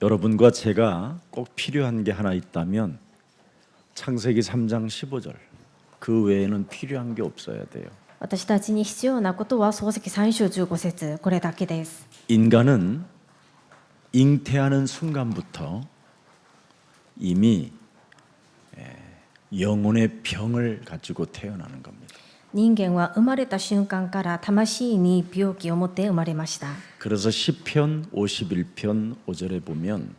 여러분과 제가 꼭 필요한 게 하나 있다면 창세기 3장 15절 그 외에는 필요한 게 없어야 돼요. 私たちに必要なことは創世記3章15節これだけです。 인간은 잉태하는 순간부터 이미 영혼의 병을 가지고 태어나는 겁니다. 人間は生まれた瞬間から魂に病気を持って生まれました。 그래서 시편 51편 5절에 보면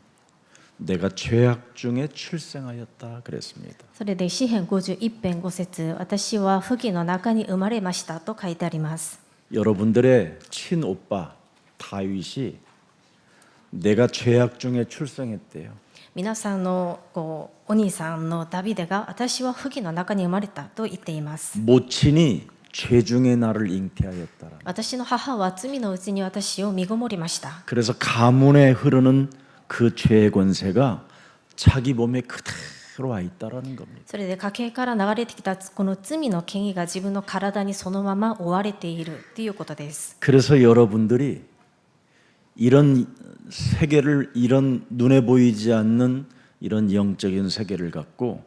내가 죄악 중에 출생하였다 그랬습니다. それで詩編51編5節私は不義の中に生まれましたと書いてあります。 여러분들의 친오빠 다윗이 내가 죄악 중에 출생했대요. 皆さんのお兄さんのダビデが私は不義の中に生まれたと言っています。 모친이 죄 중에 나를 잉태하였다라. 私の母は罪のうちに私を身ごもりました。 그래서 가문에 흐르는 그 죄의 권세가 자기 몸에 그대로 와 있다라는 겁니다. それで家系から流れてきたこの罪の権威が自分の体にそのまま追われているということです。 그래서 여러분들이 이런 세계를 이런 눈에 보이지 않는 이런 영적인 세계를 갖고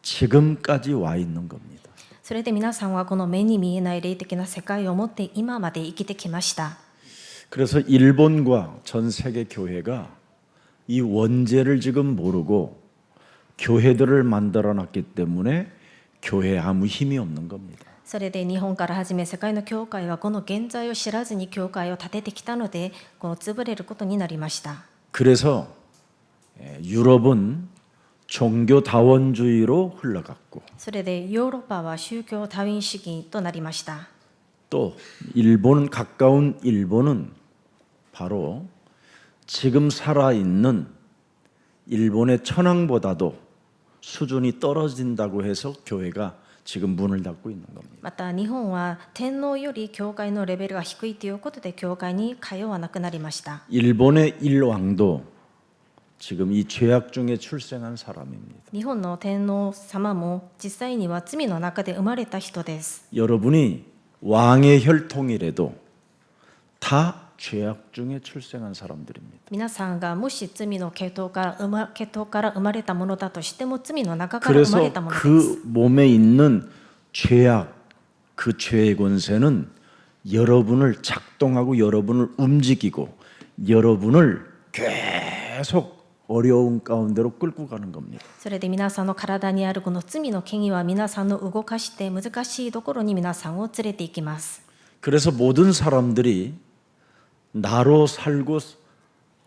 지금까지 와 있는 겁니다. それで皆さんはこの目に見えない霊的な世界を持って今まで生きてきました。 그래서 일본과 전 세계 교회가 이 원죄를 지금 모르고 교회들을 만들어 놨기 때문에 교회에 아무 힘이 없는 겁니다. それで日本からはじめ世界の教会はこの現在を知らずに教会を建ててきたのでこの潰れることになりました。 그래서 유럽은 종교 다원주의로 흘러갔고 それでヨーロッパは宗教多元主義となりました。 또 일본 가까운 일본은 바로 지금 살아있는 일본의 천황보다도 수준이 떨어진다고 해서 교회가 지금 문을 닫고 있는 겁니다. また日本は天皇より教会のレベルが低いということで教会に通わなくなりました。 일본의 일왕도 지금 이 죄악 중에 출생한 사람입니다. 日本の天皇様も実際には罪の中で生まれた人です。 여러분이 왕의 혈통이라도 다 죄악 중에 출생한 사람들입니다. 皆さんがもし罪の血統から生まれたものだとしても罪の中から生まれ 그래서 たものです。 그 몸에 있는 죄악, 그 죄의 권세는 여러분을 작동하고 여러분을 움직이고 여러분을 계속 어려운 가운데로 끌고 가는 겁니다. それで皆さんの体にあるこの罪の権威は皆さんの動かして難しいところに皆さんを連れて行きます。 그래서 모든 사람들이 나로 살고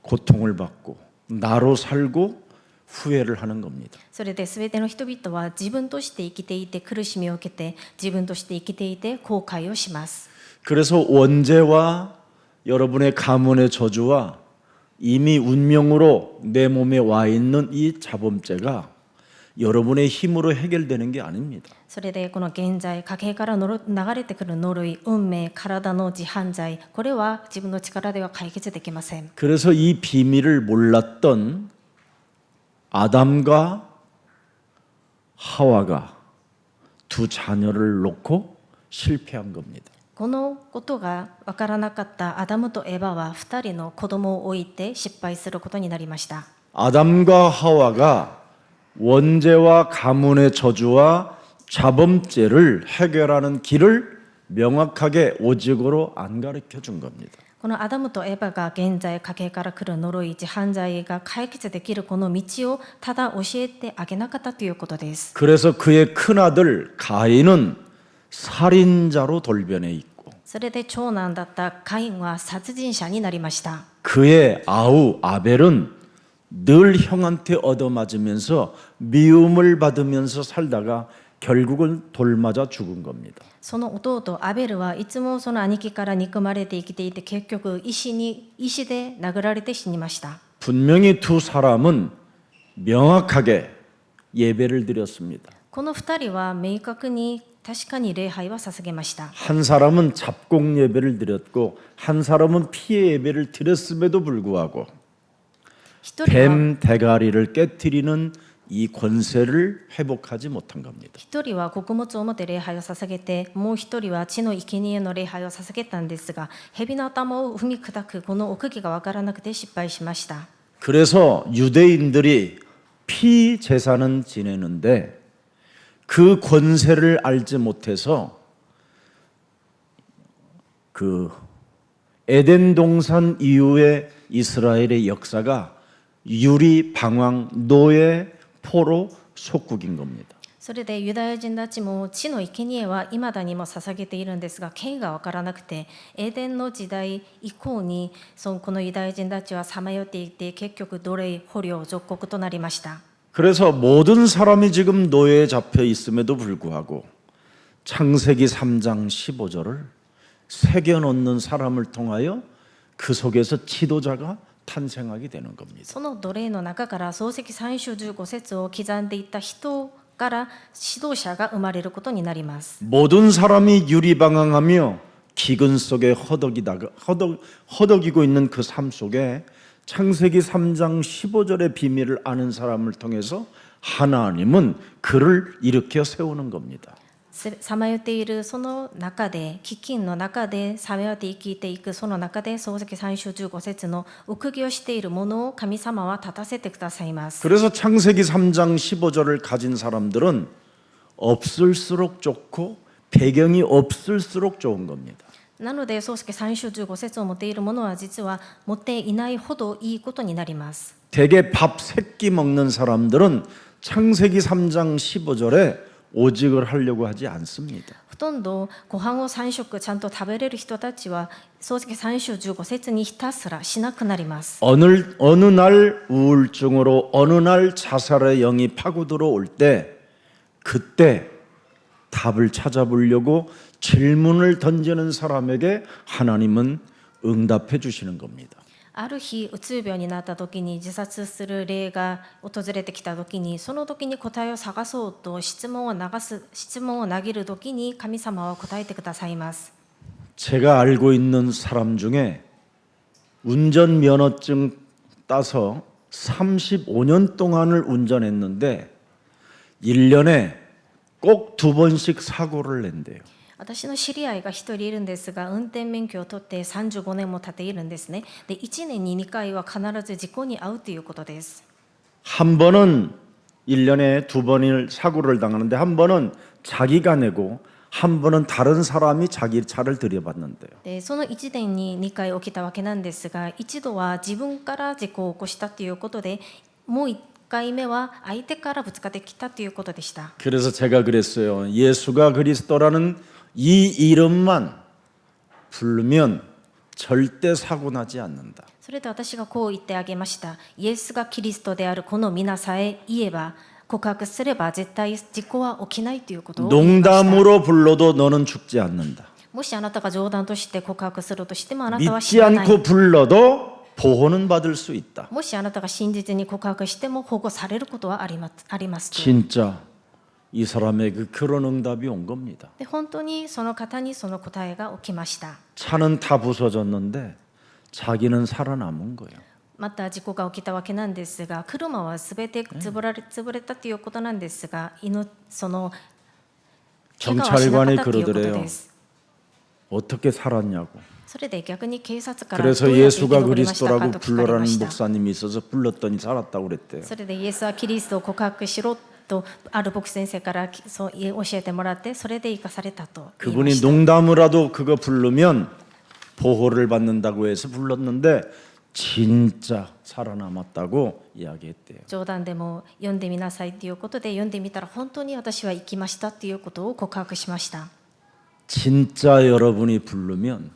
고통을 받고 나로 살고 후회를 하는 겁니다. それで全ての人々は自分として生きていて苦しみを受けて自分として生きていて後悔をします。 그래서 원죄와 여러분의 가문의 저주와 이미 운명으로 내 몸에 와 있는 이 자범죄가 여러분의 힘으로 해결되는 게 아닙니다. それでこの現在家系から流れてくる呪い運命体の自犯罪これは自分の力では解決できません。 그래서 이 비밀을 몰랐던 아담과 하와가 두 자녀를 놓고 실패한 겁니다. このことが分からなかったアダムとエバは2人の子供を置いて失敗することになりました。 아담과 하와가 원죄와 가문의 저주와 자범죄를 해결하는 길을 명확하게 오직으로 안 가르쳐 준 겁니다. このアダムとエバが現在家系から来る呪い自犯罪が解決できるこの道をただ教えてあげなかったということです。 그래서 그의 큰아들 가인은 살인자로 돌변해 있고 それで長男だったカインは殺人者になりました。 그의 아우 아벨은 늘 형한테 얻어맞으면서 미움을 받으면서 살다가 결국은 돌맞아 죽은 겁니다. その弟アベルはいつもその兄貴から憎まれて生きていて結局石で殴られて死にました。 분명히 두 사람은 명확하게 예배를 드렸습니다. この2人は明確に確かに礼拝は捧げました。 한 사람은 잡공 예배를 드렸고 한 사람은 피해 예배를 드렸음에도 불구하고 一人は 뱀 대가리를 깨뜨리는 이 권세를 회복하지 못한 겁니다. 一人は穀物を持って礼拝を捧げて、もう一人は地の生贄の礼拝を捧げたんですが、蛇の頭を踏み砕くこの奥義が分からなくて失敗しました。 그래서 유대인들이 피제사는 지내는데 그 권세를 알지 못해서 그 에덴 동산 이후의 이스라엘의 역사가 유리, 방황, 노예, 포로, 속국인 겁니다. それでユダヤ人たちも地の生贄は未だにも捧げているんですが、権威が分からなくて、エーデンの時代以降にこのユダヤ人たちはさまよっていて、結局奴隷、捕虜、属国となりました。 그래서 모든 사람이 지금 노예에 잡혀 있음에도 불구하고 창세기 3장 15절을 새겨 놓는 사람을 통하여 그 속에서 지도자가 탄생하게 되는 겁니다. その奴隷の中から創世記3章15節を刻んでいった人から指導者が生まれることになります。 모든 사람이 유리방황하며 기근 속에 허덕이고 있는 그 삶 속에 창세기 3장 15절의 비밀을 아는 사람을 통해서 하나님은 그를 일으켜 세우는 겁니다. さまよっているその中で、飢饉の中でさまよって生きていくその中で、創世記3章15節の奥義をしているものを神様は立たせてくださいます。 그래서 창세기 3장 15절을 가진 사람들은 없을수록 좋고 배경이 없을수록 좋은 겁니다. なので創世記3章15節を持っているものは実は持っていないほどいいことになります。 대개 밥 3끼 먹는 사람들은 창세기 3장 15절에 오직을 하려고 하지 않습니다. ほとんどご飯を3食ちゃんと食べれる人たちは創世記3章15節にひたすらしなくなります。 어느 날 우울증으로 어느 날 자살의 영이 파고 들어올 때 그때 답을 찾아보려고 질문을 던지는 사람에게 하나님은 응답해 주시는 겁니다. ある日うつ病になった時に自殺する例が訪れてきた時に、その時に答えを探そうと質問を投げる時に神様は答えてくださいます。 제가 알고 있는 사람 중에 운전면허증 따서 35년 동안을 운전했는데 1년에 꼭 2번씩 사고를 낸대요. 私の知り合いが一人いるんですが、運転免許を取って35年も経っているんですね。で、1年に2回は必ず事故に遭うということです。 한 번은 1년에 2번을 사고를 당하는데 한 번은 자기가 내고 한 번은 다른 사람이 자기 차를 들여봤는데요. で、その1年に2回起きたわけなんですが、一度は自分から事故を起こしたということで、もう1回目は相手からぶつかってきたということでした。 그래서 제가 그랬어요. 예수가 그리스도라는 이 이름만 부르면 절대 사고 나지 않는다. それで私がこう言ってあげました。イエスがキリストであるこの皆さえ言えば、告白すれば絶対事故は起きないということを言いました。 농담으로 불러도 너는 죽지 않는다. もしあなたが冗談として告白するとしてもあなたは死 믿지 なない。 않고 불러도 보호는 받을 수 있다. もしあなたが真実に告白しても保護されることはありますと。 진짜 이 사람에게 그런 응답이 온 겁니다. で、本当にその方にその答えが起きました。 차는 다 부서졌는데 자기는 살아남은 거예요. また事故が起きたわけなんですが、車はすべて潰れたということなんですが、その怪我はしなかったということです。 어떻게 살았냐고. それで逆に警察からどう 그래서 やって生き 예수가 残りましたか 그리스도라고 と聞かれ 불러라는 ました。 목사님이 있어서 불렀더니 살았다고 그랬대요. それでイエスはキリストを告白しろとある牧師先生からそう教えてもらって、それで生かされたと言いま 그분이 した。 농담으로라도 그거 부르면 보호를 받는다고 해서 불렀는데 진짜 살아남았다고 이야기했대요. 冗談でも読んでみなさいということで読んでみたら、本当に私は生きましたということを告白しました。 진짜 여러분이 부르면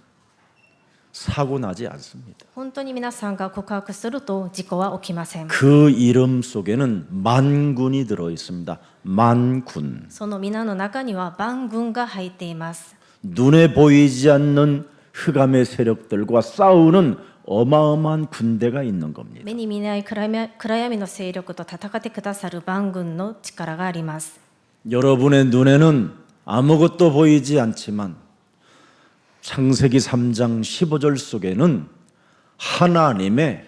사고 나지 않습니다. 本当に皆さんが告白すると事故は起きません。 그 이름 속에는 만군이 들어 있습니다. 만군. その皆の中には万軍が入っています。 눈에 보이지 않는 흑암의 세력들과 싸우는 어마어마한 군대가 있는 겁니다. 目に見ない暗闇の勢力と戦ってくださる万軍の力があります。 여러분의 눈에는 아무것도 보이지 않지만 창세기 3장 15절 속에는 하나님의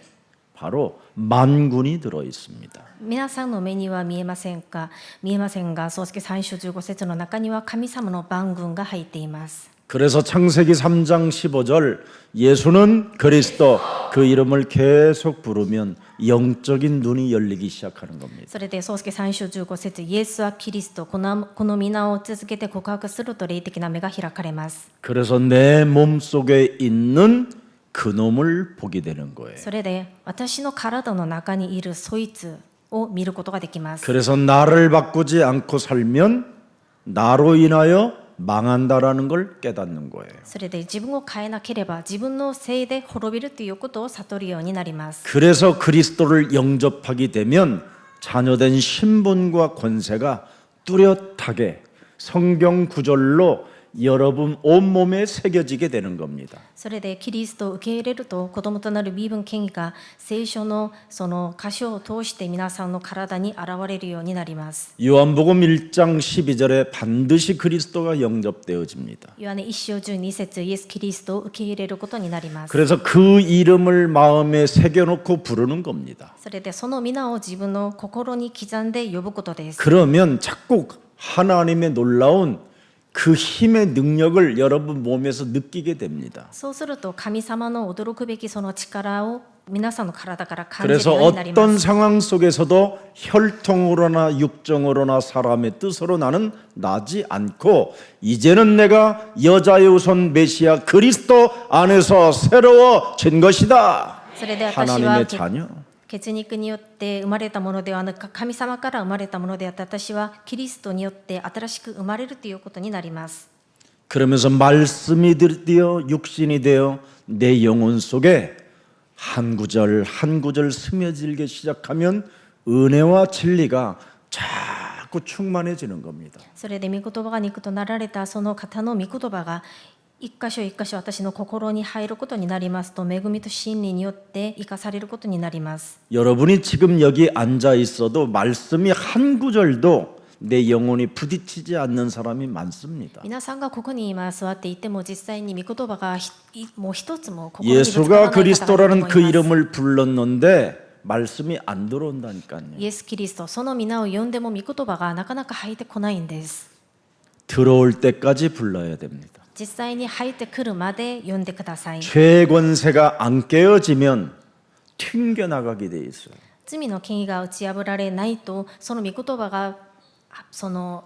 바로 만군이 들어 있습니다. 皆さんの目には見えませんが、創世記3章15節の中には神様の万軍が入っています。 그래서 창세기 3장 15절 예수는 그리스도 그 이름을 계속 부르면 영적인 눈이 열리기 시작하는 겁니다. それで創世3章15節イエスはキリストこの皆を続けて告白すると霊的な目が開かれます。 그래서 내 몸속에 있는 그놈을 보게 되는 거예요. それで私の体の中にいるそいつを見ることができます。 그래서 나를 바꾸지 않고 살면 나로 인하여 망한다라는 걸 깨닫는 거예요. それで自分を変えなければ自分のせいで滅びるということを悟るようになります。 그래서 그리스도를 영접하게 되면 자녀된 신분과 권세가 뚜렷하게 성경 구절로 여러분 온몸에 새겨지게 되는 겁니다. それでキリストを受け入れると子供となる身分権威が聖書のその箇所を通して皆さんの体に現れるようになります。 요한복음 1장 12절에 반드시 그리스도가 영접되어집니다. ヨハネ1章12節イエス・キリストを受け入れることになります。 그래서 그 이름을 마음에 새겨놓고 부르는 겁니다. それでその皆を自分の心に刻んで呼ぶことです。 그러면 자꾸 하나님의 놀라운 그 힘의 능력을 여러분 몸에서 느끼게 됩니다. そうすると神様の驚くべきその力を皆さんの体から感じる 그래서 ようになりま 어떤 す。 상황 속에서도 혈통으로나 육정으로나 사람의 뜻으로 나는 나지 않고 이제는 내가 여자의 우선 메시아 그리스도 안에서 새로워진 것이다. それで私は 하나님의 자녀. 血肉によって生まれたものではなく神様から生まれたものであって私はキリストによって新しく生まれるということになります。 그러면서 말씀이 드디어 육신이 되어 내 영혼 속에 한 구절 한 구절 스며들기 시작하면 은혜와 진리가 자꾸 충만해지는 겁니다. それで御言葉が肉となられたその方の御言葉が一箇所一箇所私の心に入ることになりますと恵みと真理によって生かされることになります。 여러분이 지금 여기 앉아 있어도 말씀이 한 구절도 내 영혼이 부딪히지 않는 사람이 많습니다. 皆さんがここに今座っていても実際に御言葉がもう一つも心にぶつからない 예수가 方がいると思い 그리스도라는 ます。 그 이름을 불렀는데 말씀이 안 들어온다니까요. イエス・キリストその皆を呼んでも御言葉がなかなか入ってこないんです。 들어올 때까지 불러야 됩니다. 実際に入ってくるまで呼んでください。 죄의 권세가 안 깨어지면 튕겨나가게 돼 있어요. 罪の権威が打ち破られないとその御言葉がその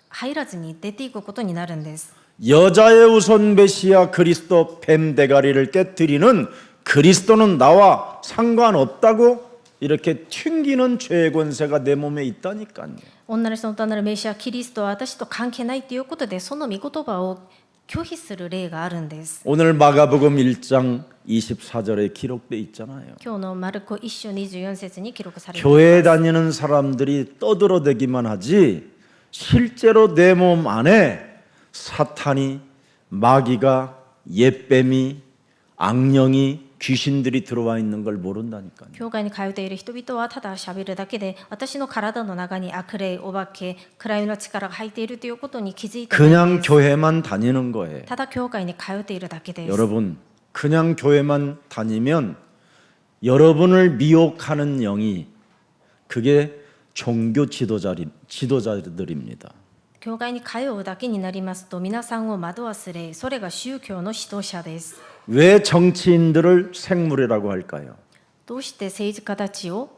入らずに出ていくことになるんです。 여자의 우선 메시아 그리스도 뱀 대가리를 깨뜨리는 그리스도는 나와 상관없다고 이렇게 튕기는 죄의 권세가 내 몸에 있다니까요. 女の人となるメシアキリストは私と関係ないということでその御言葉を拒否する例があるんです。 오늘 마가복음 1장 24절에 기록돼 있잖아요. 今日のマルコ1章24節に記録されています。 교회 다니는 사람들이 떠들어대기만 하지 실제로 내 몸 안에 사탄이 마귀가 옛뱀이 악령이 귀신들이 들어와 있는 걸 모른다니까요. 教会に通っている人々はただ喋るだけで私の体の中に悪霊、お化け、暗闇の力が入っているということに気づいてないん 그냥 です。 교회만 다니는 거예요. ただ教会に通っているだけです。 여러분, 그냥 교회만 다니면 여러분을 미혹하는 영이 그게 종교 지도자들입니다. 教会に通うだけになりますと皆さんを惑わす霊、それが宗教の指導者です。 왜 정치인들을 생물이라고 할까요? どうして政治家たちを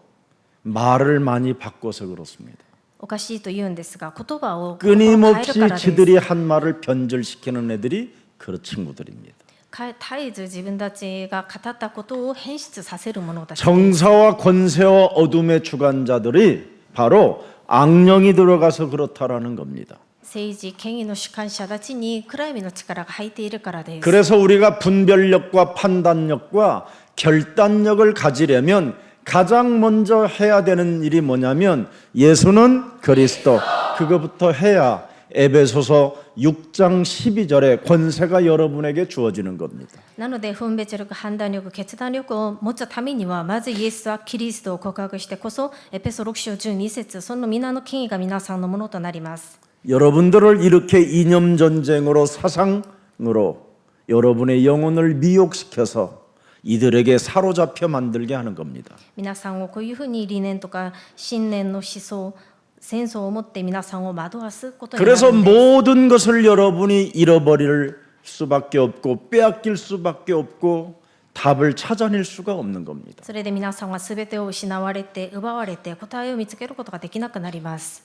말을 많이 바꿔서 그렇습니다. おかしいと言うんですが言葉を変える 끊임없이 からです。 지들이 한 말을 변절시키는 애들이 그런 친구들입니다. 絶えず自分たちが語ったことを変質させる者たちです。 정사와 권세와 어둠의 주관자들이 바로 악령이 들어가서 그렇다라는 겁니다. 政治、権威の主観者たちに暗闇の力が入っているからです。 그래서 우리가 분별력과 판단력과 결단력을 가지려면 가장 먼저 해야 되는 일이 뭐냐면 예수는 그리스도 그거부터 해야 에베소서 6장 12절에 권세가 여러분에게 주어지는 겁니다. なので分別力、判断力、決断力を持つためにはまずイエスはキリストを告白してこそエペソ6章12節その皆の権威が皆さんのものとなります。 여러분들을 이렇게 이념 전쟁으로 사상으로 여러분의 영혼을 미혹시켜서 이들에게 사로잡혀 만들게 하는 겁니다. 皆さんをこういうふうに理念とか信念の思想、戦争を持って皆さんを惑わすことになる 그래서 んです。 모든 것을 여러분이 잃어버릴 수밖에 없고 빼앗길 수밖에 없고 답을 찾아낼 수가 없는 겁니다. それで皆さんは全てを失われて奪われて答えを見つけることができなくなります。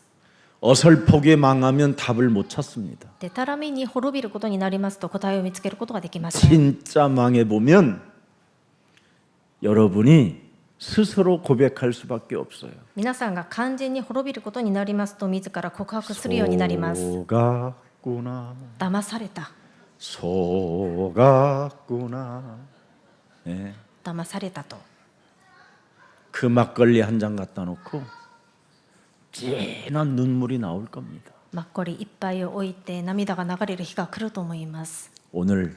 어설프게 망하면 답을 못 찾습니다. でたらめに滅びることになりますと答えを見つけることができません。 진짜 망해보면 여러분이 스스로 고백할 수밖에 없어요. 皆さんが完全に滅びることになりますと自ら告白するようになります。 속았구나, 騙された、 속았구나. 예. 騙されたと。 그 막걸리 한 잔 갖다 놓고 진한 눈물이 나올 겁니다. マッコリ一杯を置いて涙が流れる日が来ると思います。 오늘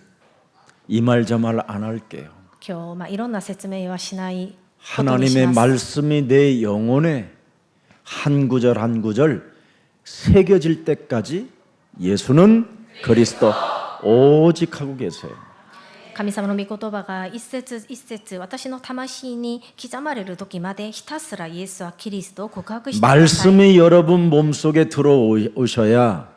이 말 저 말 안 할게요. 今日、いろんな説明はしないことにし 하나님의 ます。 말씀이 내 영혼에 한 구절 한 구절 새겨질 때까지 예수는 그리스도 오직 하고 계세요. 神様の御言葉が一節一節私の魂に刻まれる時までひたすらイエスはキリストを告白してください。 말씀이 여러분 몸속에 들어오셔야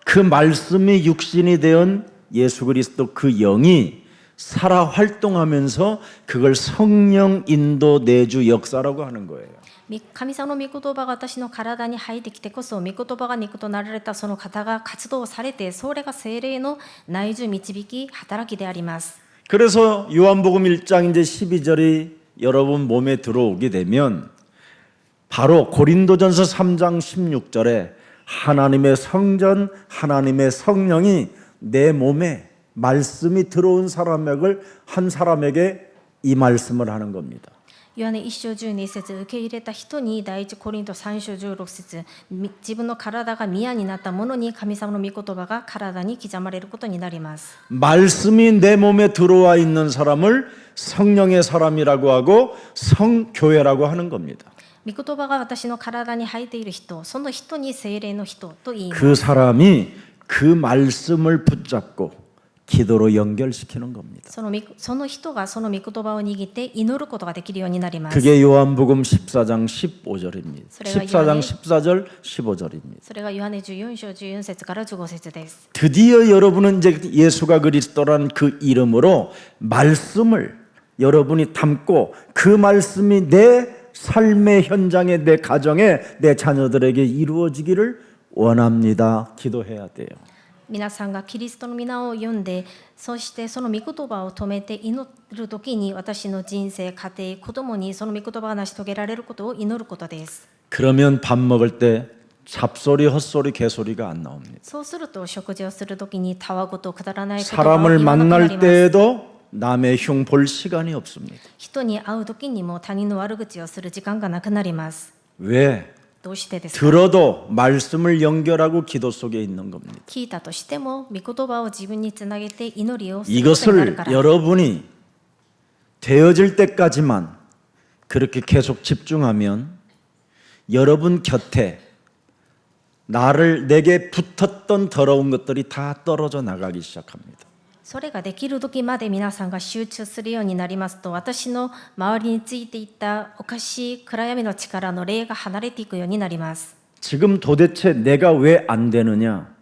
그 말씀이 육신이 되은 예수 그리스도 그 영이 살아 활동하면서 그걸 성령 인도 내주 역사라고 하는 거예요. 神様の御言葉が私の体に入ってきてこそ御言葉が肉となられたその方が活動されてそれが聖霊の内住導き働きであります。 그래서 요한복음 1장 이제 12절이 여러분 몸에 들어오게 되면 바로 고린도전서 3장 16절에 하나님의 성전, 하나님의 성령이 내 몸에 말씀이 들어온 한 사람에게 이 말씀을 하는 겁니다. ヨハネ1章12節受け入れた人に第一コリント3章16節自分の体が宮になった者に神様の御言葉が体に刻まれることになります。 말씀이 내 몸에 들어와 있는 사람을 성령의 사람이라고 하고 성교회라고 하는 겁니다. 御言葉が私の体に入っている人、その人に聖霊の人と言います。 그 사람이 그 말씀을 붙잡고 기도로 연결시키는 겁니다. その人がその御言葉を握って祈ることができるようになります。 그게 요한복음 14장 15절입니다. 14장 14장 14절 15절입니다. それがヨハネ14章14節から15節です。 드디어 여러분은 이제 예수가 그리스도라는 그 이름으로 말씀을 여러분이 담고 그 말씀이 내 삶의 현장에 내 가정에 내 자녀들에게 이루어지기를 원합니다. 기도해야 돼요. 皆さんがキリストの皆を読んで、そしてその御言葉を止めて祈るときに私の人生、家庭、子供にその御言葉が成し遂げられることを祈ることです。 그러면 밥 먹을 때 잡소리, 헛소리, 개소리가 안 나옵니다. そうすると食事をするときにたわごとくだらない言葉を 사람을 言わなくなり 만날 ます。 때에도 남의 흉 볼 시간이 없습니다. 人に会うときにも他人の悪口をする時間がなくなります。 왜? どうしてですか？ 들어도 말씀을 연결하고 기도 속에 있는 겁니다. 聞いたとしても御言葉を自分につなげて祈りをすることになる 이것을 から。 여러분이 되어질 때까지만 그렇게 계속 집중하면 여러분 곁에 내게 붙었던 더러운 것들이 다 떨어져 나가기 시작합니다. それができる時まで皆さんが集中するようになりますと、私の周りについていったおかしい暗闇の力の霊が離れていくようになります。 지금 도대체 내가 왜 안 되느냐?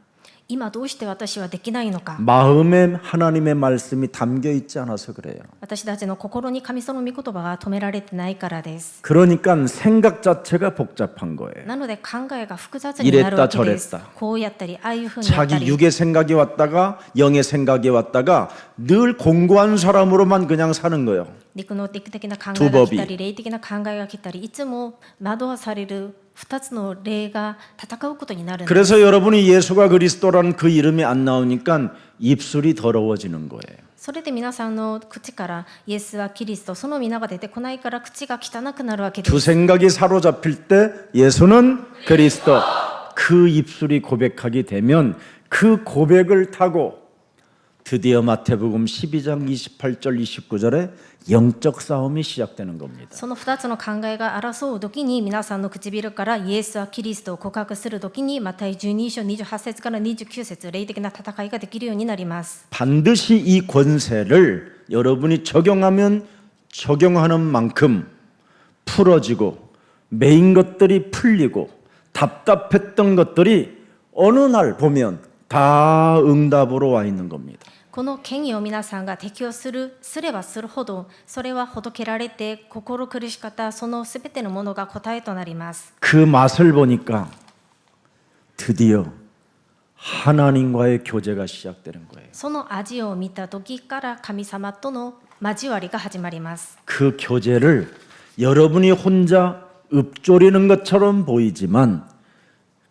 今どうして私はできないのか。 마음에 하나님의 말씀이 담겨 있지 않아서 그래요. 私たちの心に神様の御言葉が止められてないからです。 그러니까 생각 자체가 복잡한 거예요. なので考えが複雑になるわけです。 이랬다 저랬다. こうやったりああいうふうにやった 자기 り。 육의 생각이 왔다가 영의 생각이 왔다가 늘 공고한 사람으로만 그냥 사는 거예요. 肉の的な考えが来たり霊的な考えが来たりいつも惑わされる2つの霊が戦うことになるんです。 그래서 여러분이 예수가 그리스도라는 그 이름이 안 나오니까 입술이 더러워지는 거예요. それで皆さんの口からイエスはキリストその皆が出てこないから口が汚くなるわけで 두 す。 생각이 사로잡힐 때 예수는 그리스도 그 입술이 고백하게 되면 그 고백을 타고 드디어 마태복음 12장 28절 29절에 영적 싸움이 시작되는 겁니다. その2つの考えが争う時に皆さんの唇からイエスはキリストを告白する時にマタイ12章28節から29節霊的な戦いができるようになります。 반드시 이 권세를 여러분이 적용하는 만큼 풀어지고 메인 것들이 풀리고 답답했던 것들이 어느 날 보면 다 응답으로 와 있는 겁니다. この権威を皆さんが適用すればするほど、それはほどけられて心苦しかったそのすべてのものが答えとなります。 그 맛을 보니까 드디어 하나님과의 교제가 시작되는 거예요. その味を見た時から神様との交わりが始まります。 그 교제를 여러분이 혼자 읊조리는 것처럼 보이지만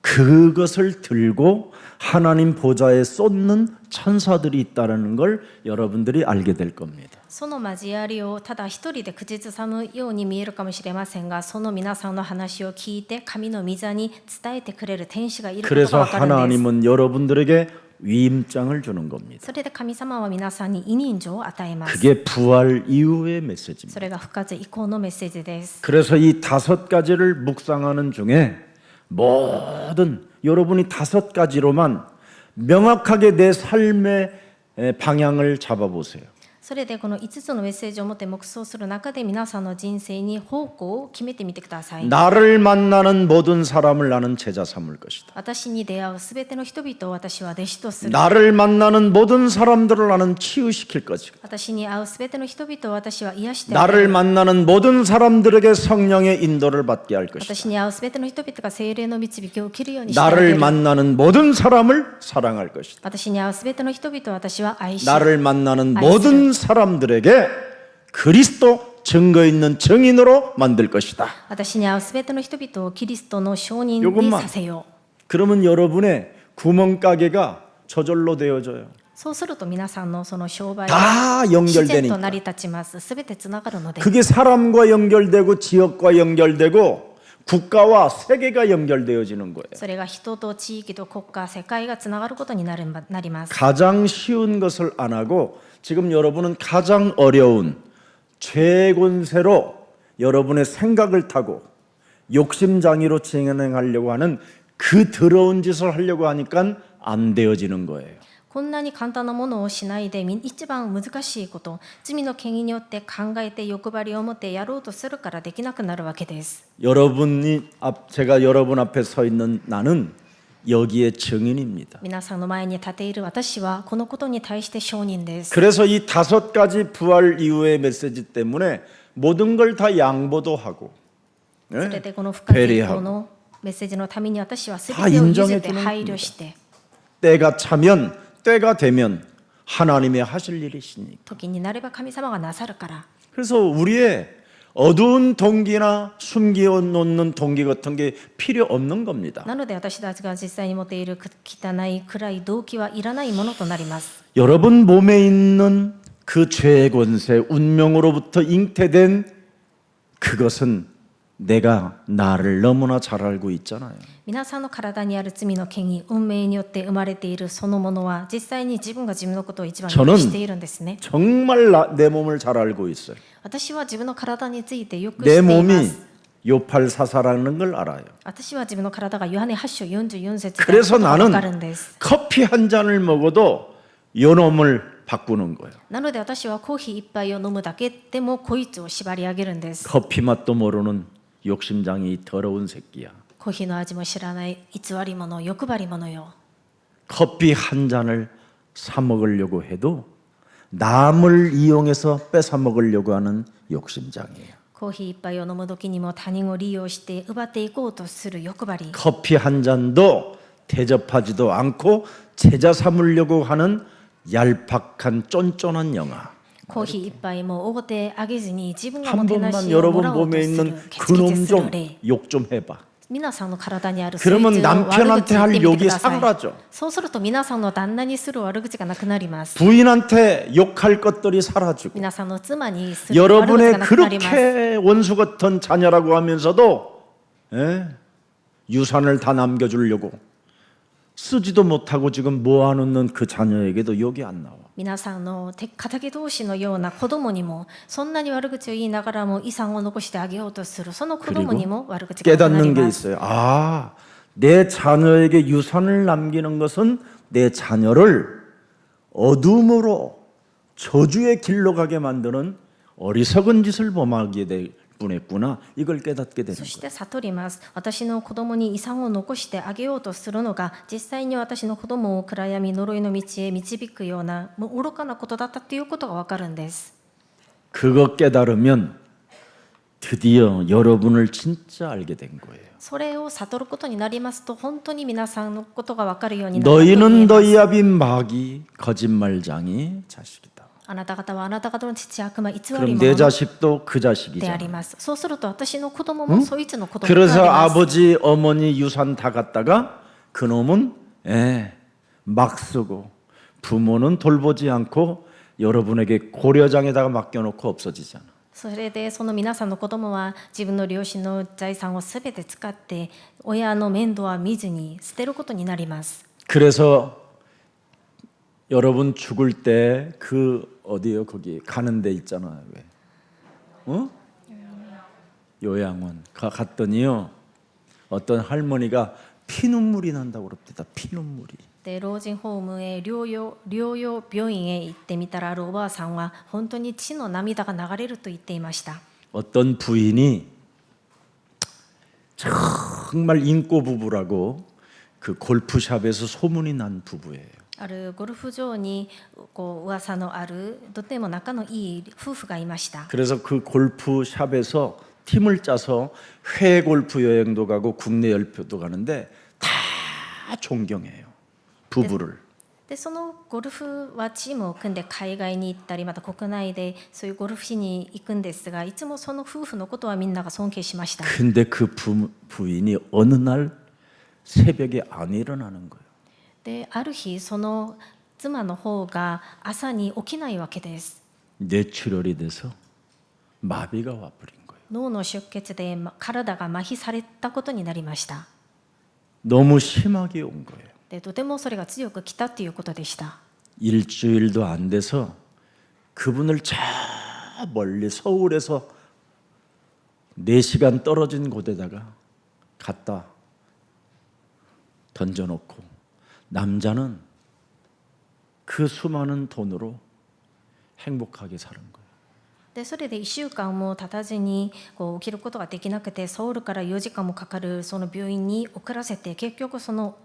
그것을 들고 하나님 보좌에 쏟는 천사들이 있다는 걸 여러분들이 알게 될 겁니다. その交わりをただ一人で口ずさむように見えるかもしれませんが、その皆さんの話を聞いて神の御座に伝えてくれる天使がいることが 그래서 わかるんです。 하나님은 여러분들에게 위임장을 주는 겁니다. それで神様は皆さんに委任状を与えます。 그게 부활 이후의 메시지입니다. それが復活以降のメッセージです。 그래서 이 5가지를 묵상하는 중에 모든 여러분이 5가지로만 명확하게 내 삶의 방향을 잡아보세요. それでこの5つのメッセージを持って黙想する中で皆さんの人生に方向を決めてみてください。 나를 만나는 모든 사람을 나는 제자 삼을 것이다. 私に出会うすべての人々を私は弟子とする。 나를 만나는 모든 사람들을 나는 치유시킬 것이다. 私に会うすべての人々を私は癒してあげ 나를 る。 만나는 모든 사람들에게 성령의 인도를 받게 할 것이다. 私に会うすべての人々が聖霊の導きを受けるようにしてあげ 나를 る。 만나는 모든 사람을 사랑할 것이다. 私に会うすべての人々を私は愛し、 나를 만나는 알겠어요. 모든 사람들에게 그리스도 증거 있는 증인으로 만들 것이다. 私に会うすべての人々をキリストの証人に 요것만 させよう。 그러면 여러분의 구멍가게가 저절로 되어져요. そうすると皆さんのその商売 다 は自然と 연결되니까. 成り立ちます。すべてつながるので。 그게 사람과 연결되고 지역과 연결되고 국가와 세계가 연결되어지는 거예요. それが人と地域と国家、世界がつながることになります。 가장 쉬운 것을 안 하고 지금 여러분은 가장 어려운 죄권세로 여러분의 생각을 타고 욕심장애로 진행하려고 하는 그 더러운 짓을 하려고 하니까 안 되어지는 거예요. こんなに簡単なものをしないで一番難しいこと、罪の権威によって考えて欲張りを持ってやろうとするからできなくなるわけです。 제가 여러분 앞에 서 있는 나는 여기에 증인입니다. 皆さんの前に立っている私はこのことに対して証人です。 그래서 이 5가지 부활 이후의 메시지 때문에 모든 걸 다 양보도 하고 それでこの復活以降のメッセージのために私は全てを譲って配慮して、 때가 차면 때가 되면 하나님의 하실 일이시니까. 時になれば神様がなさるから。 그래서 우리의 어두운 동기나 숨겨놓는 동기 같은 게 필요 없는 겁니다. なので私たちが実際に持っている汚い暗い動機はいらないものとなります。 여러분 몸에 있는 그 죄의 권세, 운명으로부터 잉태된 그것은 내가 나를 너무나 잘 알고 있잖아요. 皆さんの体にある罪の権威、運命によって生まれているそのものは実際に自分が自分のことを一番よく知っているんですね。 정말 내 몸을 잘 알고 있어요. 私は自分の体についてよく知っ 내 ていま 몸이 す。 요팔사사라는 걸 알아요. 私は自分の体がヨハネ8章44節で 그래서 分か 나는 るんです。 커피 한 잔을 먹어도 요 놈을 바꾸는 거예요. なので私はコーヒー一杯を飲むだけでもこいつを縛り上げるんです。 커피 맛도 모르는 욕심장이 더러운 새끼야. コーヒーの味も知らない偽り者、欲張り者よ。 커피 한 잔을 사 먹으려고 해도 남을 이용해서 뺏어 먹으려고 하는 욕심장이에요. コーヒー一杯を飲む時にも他人を利用して奪っていこうとする欲張り。 커피 한 잔도 대접하지도 않고 제자 삼으려고 하는 얄팍한 쫀쫀한 영아. コーヒー一杯もおごてあげずに自分が 한 もてな 번만 しをも 여러분 らおうと 몸에 す 있는 るケチケチ 그놈 する 좀 例。 욕 좀 해봐. 皆さんの体にある 그러면 そいつを悪 남편한테 口言って 할 みて 욕이 ください。 사라져. そうすると皆さんの旦那にする悪口がなくなります。 부인한테 욕할 것들이 사라지고 皆さんの妻にする悪口 여러분의 がなくなります。 그렇게 원수 같은 자녀라고 하면서도 유산을 다 남겨주려고 쓰지도 못하고 지금 모아놓는 그 자녀에게도 욕이 안 나와. 皆さんの敵同士のような子供にもそんなに悪口を言いながらも遺産を残してあげようとするその子供にも悪口がなくなり 깨닫는 게 ます。 있어요. 아, 내 자녀에게 유산을 남기는 것은 내 자녀를 어둠으로 저주의 길로 가게 만드는 어리석은 짓을 범하게 될 직분했구나. 이걸 깨닫게 되는 そし 거예요. て悟ります。私の子供に遺産を残してあげようとするのが、実際に私の子供を暗闇呪いの道へ導くようなもう愚かなことだったということがわかるんです。 그거 깨달으면 드디어 여러분을 진짜 알게 된 거예요. それを悟ることになりますと、本当に皆さんのことがわかるようになると言え 너희는 ます。 너희 아비 마귀 거짓말장이 자식이다. あなた方はあなた方の父悪魔偽り 그럼 者 내 자식도 그 であ 자식이잖아. ります。そうすると私の子供もそいつの子供であ 그래서 ります。 아버지 어머니 유산 다 갖다가 그놈은 막 쓰고 부모는 돌보지 않고 여러분에게 고려장에다가 맡겨놓고 없어지잖아. それでその皆さんの子供は自分の両親の財産をすべて使って親の面倒は見ずに捨てることになります。 그래서 여러분 죽을 때 그 어디요 거기 가는 데 있잖아요. 왜? 어? 요양원 갔더니요 어떤 할머니가 피눈물이 난다고 그럽니다. 피눈물이. で老人ホームへ療養病院へ行ってみたら、あるおばあさんは本当に血の涙が流れると言っていました。 어떤 부인이 정말 인꼬 부부라고 그 골프샵에서 소문이 난 부부예요. あるゴルフ場にこう噂のあるとても仲のいい夫婦がいました。 그래서 그 골프샵에서 팀을 짜서 해외 골프 여행도 가고 국내 열표도 가는데 다 존경해요. 부부를. でそのゴルフはチームを組んで海外に行ったり、また国内でそういうゴルフしに行くんですが、いつもその夫婦のことはみんなが尊敬しました。 근데 그 부인이 어느 날 새벽에 안 일어나는 거예요. である日その妻の方が朝に起きないわけです。 뇌출혈이 돼서 마비가 와버린 거예요. 脳の出血で体が麻痺されたことになりました。 너무 심하게 온 거예요. でとてもそれが強く来たということでした。 일주일도 안 돼서 그분을 저 멀리 서울에서 4시간 떨어진 곳에다가 갖다 던져놓고 남자는 그 수많은 돈으로 행복하게 사는 거예요. でそれで1週間も経たずにこう起きることができなくて、ソウルから4時間もかかるその病院に送らせて、結局その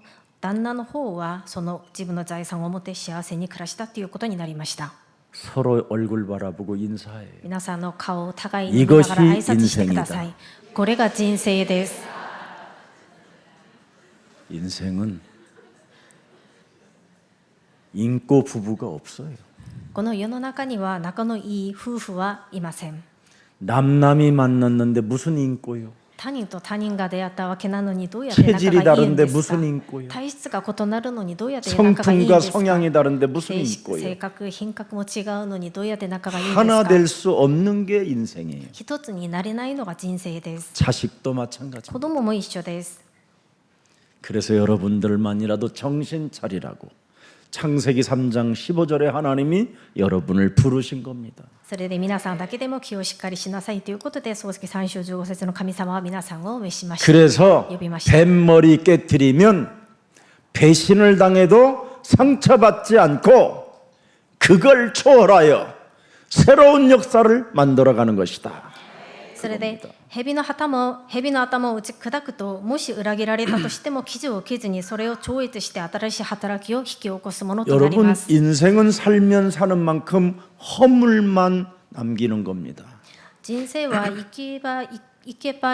旦那の方はその自分の財産を持って幸せに暮らしたということになりました。 서로 얼굴 바라보고 인사해요. 皆さんの顔を互いに見ながら挨拶してください。これが人生です。 인생은 인꼬 부부가 없어요. この世の中には仲のいい夫婦はいません。 남남이 만났는데 무슨 인꼬요? 他人と他人が出会ったわけなのに、どうやって仲 체질이 がいいん 다른데 ですか。 무슨 인꼬요? 体質が異なるのにどうやって仲がいいん 성품과 ですか。 성향이 다른데 무슨 性 인꼬요? 格品格も違うのにどうやって仲がいいんです 하나 か。 될 수 없는 게 인생이에요. 一つになれないのが人生です。 자식도 마찬가지. 子供も一緒です。 그래서 여러분들만이라도 정신 차리라고 창세기 3장 15절에 하나님이 여러분을 부르신 겁니다. それで皆さんだけでも気をしっかりしなさいということで、創世記3章15節の神様は皆さんを召しました。 그래서 뱀머리 깨트리면 배신을 당해도 상처받지 않고 그걸 초월하여 새로운 역사를 만들어가는 것이다. それで蛇の頭を打ち砕くと、もし裏切られたとしても傷を受けずに、それを超越して新しい働きを引き起こすものとなり 여러분 ます。 인생은 살면 사는 만큼 허물만 남기는 겁니다. 人生は生けば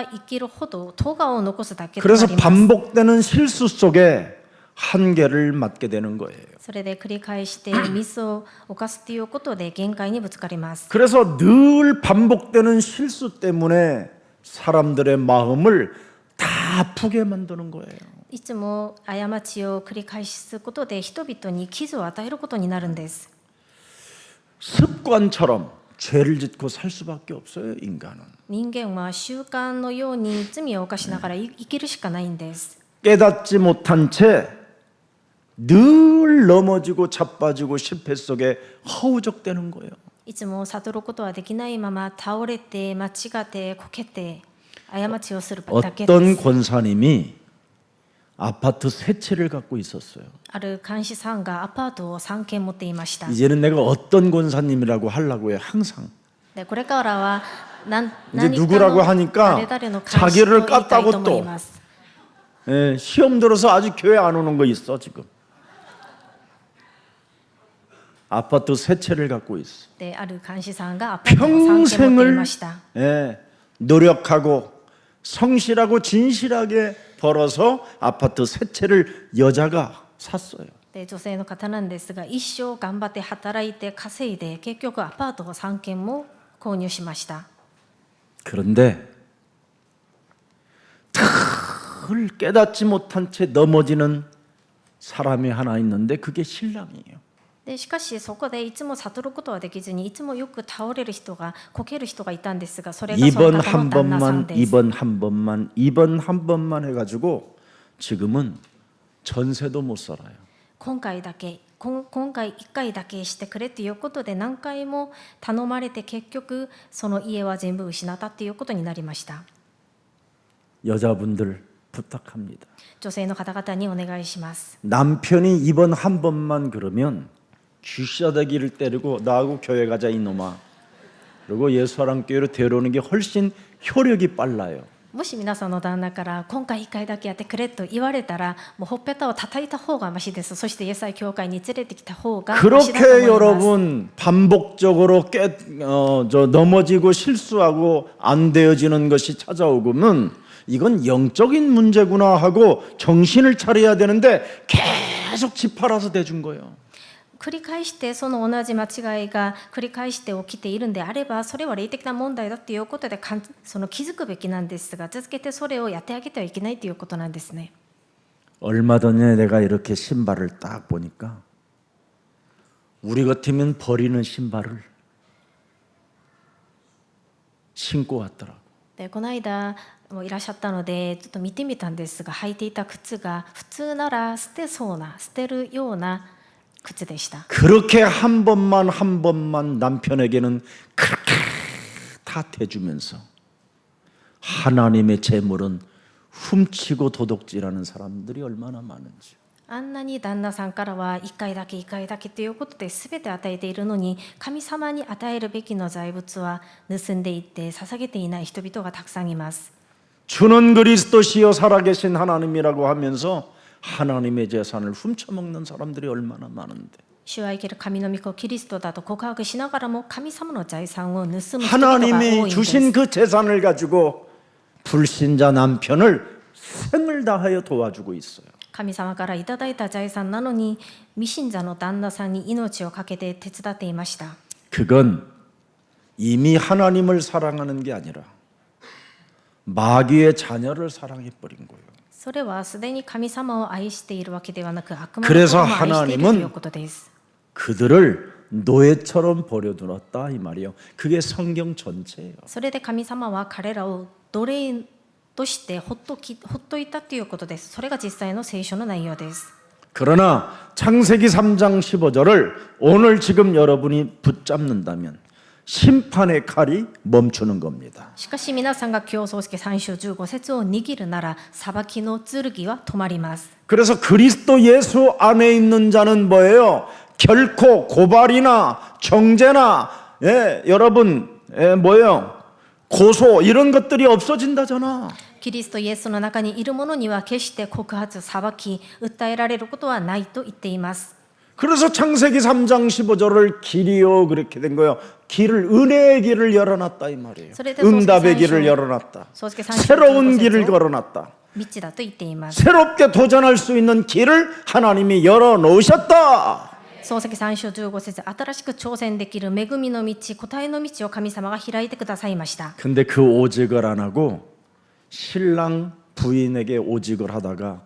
生きるほど咎を残すだけとな 그래서 ります。 반복되는 실수 속에 한계를 맞게 되는 거예요. それで繰り返してミスを犯すということで限界にぶつかります。 그래서 늘 반복되는 실수 때문에 사람들의 마음을 다 아프게 만드는 거예요. いつも過ちを繰り返すことで人々に傷を与えることになるんです。 습관처럼 죄를 짓고 살 수밖에 없어요, 인간은. 人間は習慣のように罪を犯しながら生きるしかないんです。 깨닫지 못한 채 늘 넘어지고 자빠지고 실패 속에 허우적대는 거예요. いつも悟ることはできないまま倒れて間違ってこけて過ちをするだけで 어떤 す。 권사님이 아파트 세 채를 갖고 있었어요. ある監視さんがアパートを3軒持っていました。 이제는 내가 어떤 권사님이라고 하려고 해요. 항상. でこれからは 이제 누구라고 하니까 자기를 깠다고 또 예, 시험 들어서 아직 교회 안 오는 거 있어 지금. 아파트 세 채를 갖고 있어. である監視さんがアパートを3軒持ってい 평생을 ました。 예, 노력하고 성실하고 진실하게 벌어서 아파트 세 채를 여자가 샀어요. で女性の方なんですが、一生頑張って働いて稼いで結局アパートを3軒も購入しました。 그런데 늘 깨닫지 못한 채 넘어지는 사람이 하나 있는데 그게 신랑이에요. でしかしそこでいつも悟ることはできずにいつもよく倒れる人がこける人がいたんですが、それがその 이번 方の 한 旦那さん 번만 です。 이번 한 번만 이번 한 번만 해가지고 지금은 전세도 못 살아요. 今回1回だけしてくれということで何回も頼まれて結局その家は全部失ったということになりました。 여자분들 부탁합니다. 女性の方々にお願いします。 남편이 이번 한 번만 그러면 귀싸대기를 때리고 나하고 교회 가자 이놈아. 그리고 예수사랑교회로 데려오는 게 훨씬 효력이 빨라요. もし皆さんの旦那から今回1回だけやってくれと言われたら、もうほっぺたを叩いた方がましです。そしてイエス会教会に連れてきた方がましだと思います。 그렇게 여러분 반복적으로 넘어지고 실수하고 안 되어지는 것이 찾아오면 이건 영적인 문제구나 하고 정신을 차려야 되는데 계속 짓팔아서 대준 거예요. 繰り返してその同じ間違いが繰り返して起きているんであれば、それは霊的な問題だということでその気づくべきなんですが、続けてそれをやってあげてはいけないということなんですね。 얼마 전에 내가 이렇게 신발을 딱 보니까 우리 같으면 버리는 신발을 신고 왔더라고. でこの間もいらっしゃったのでちょっと見てみたんですが、履いていた靴が普通なら捨てるような靴でした。 그렇게 한 번만 남편에게는 그렇게 다 대주면서 하나님의 재물은 훔치고 도둑질하는 사람들이 얼마나 많은지. あんなに旦那さんからは1回だけということで全て与えているのに、神様に与えるべきの財物は盗んでいって捧げていない人々がたくさんいます。 주는 그리스도시요 살아계신 하나님이라고 하면서 하나님의 재산을 훔쳐먹는 사람들이 얼마나 많은데. 主は生ける神の御子キリストだと告白しながらも神様の財産を盗む人々が多いんです。 하나님이 주신 그 재산을 가지고 불신자 남편을 생을 다하여 도와주고 있어요. 神様からいただいた財産なのに未信者の旦那さんに命を懸けて手伝っていました。 그건 이미 하나님을 사랑하는 게 아니라 마귀의 자녀를 사랑해 버린 거예요. それはすでに神様を愛しているわけではなく、悪魔の 그래서 子供を愛しているということです。 그들을 노예처럼 버려두었다 이 말이에요. 그게 성경 전체예요. それで神様は彼らを奴隷としてほっといたということです。それが実際の聖書の内容です。 그러나 창세기 3장 15절을 오늘 지금 여러분이 붙잡는다면 심판의 칼이 멈추는 겁니다. しかし皆さんが今日創世記3章15節を握るなら裁きの剣は止まります。 그래서 그리스도 예수 안에 있는 자는 뭐예요? 결코 고발이나 정죄나 여러분 뭐예요? 고소 이런 것들이 없어진다잖아. キリストイエスの中にいる者には決して告発、裁き、訴えられることはないと言っています。 그래서 창세기 3장 15절을 길이요 그렇게 된 거예요. 은혜의 길을 열어놨다 이 말이에요. 응답의 길을 열어놨다. 새로운 길을 걸어놨다. 道だと言っています。 새롭게 도전할 수 있는 길을 하나님이 열어놓으셨다. 創世記3章15節、新しく挑戦できる恵みの道、答えの道を神様が開いてくださいました。 근데 그 오직을 안 하고 신랑 부인에게 오직을 하다가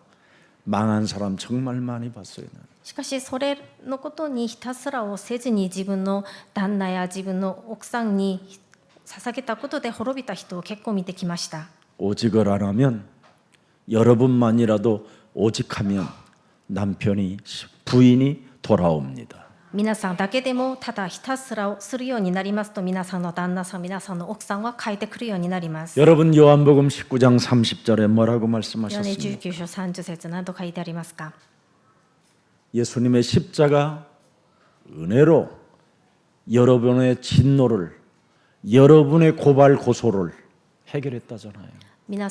망한 사람 정말 많이 봤어요. しかしそれのことにひたすらをせずに自分の旦那や自分の奥さんに捧げたことで滅びた人を結構見てきました。 오직을 안 하면 여러분만이라도 오직하면 부인이 돌아옵니다. 皆さんだけでもただひたすらをするようになりますと、皆さんの旦那さん、皆さんの奥さんは帰ってくるようになります。 여러분 요한복음 19장 30절에 뭐라고 ヨハネ 말씀하셨습니까? 19章30節何と書いてありますか。 예수님의 십자가 은혜로 여러분의 진노를 여러분의 고발 고소를 해결했다잖아요. 皆